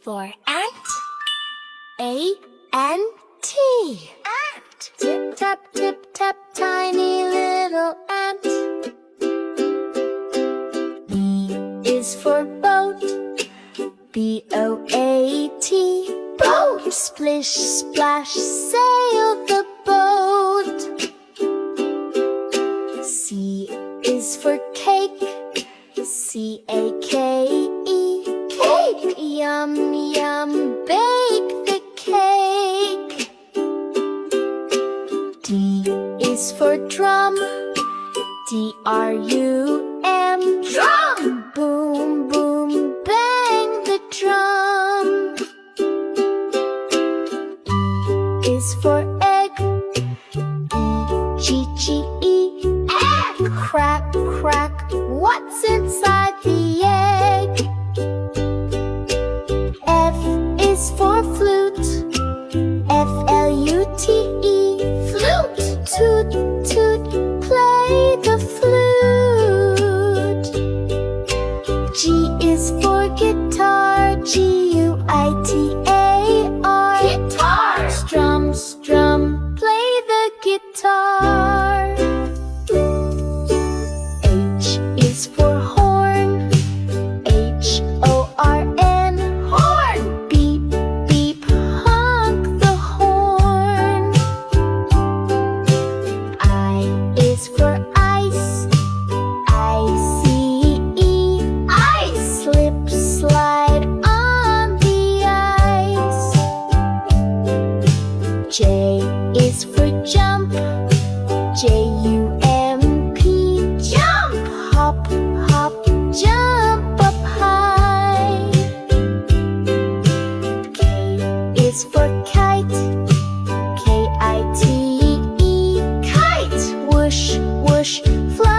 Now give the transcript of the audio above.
for ant. A-N-T. Ant. Tip tap, tiny little ant. B is for boat. B-O-A-T. Boat. Splish, splash, sail the boat. C is for cake. C-A-K-E. Cake. Yum, yum, bake the cake. D is for drum. D-R-U-M. Drum. Boom, boom, bang the drum. E is for egg. E-G-G-E. Egg. Crack, crack, what's inside the egg? F is for flute. F-L-U-T-E. Flute. Toot, toot, play the flute. G is for guitar. G-U-I-T-A-R. Guitar. Strum, strum, play the guitar. H is for horn. H-O-R-N. Horn. Beep, beep, honk the horn. I is for ice. I-C-E. Ice. Slip, slide on the ice. J is for jump. J-U-M-P. Jump. Hop, hop, jump up high. K is for kite. K-I-T-E. Kite. Whoosh, whoosh, fly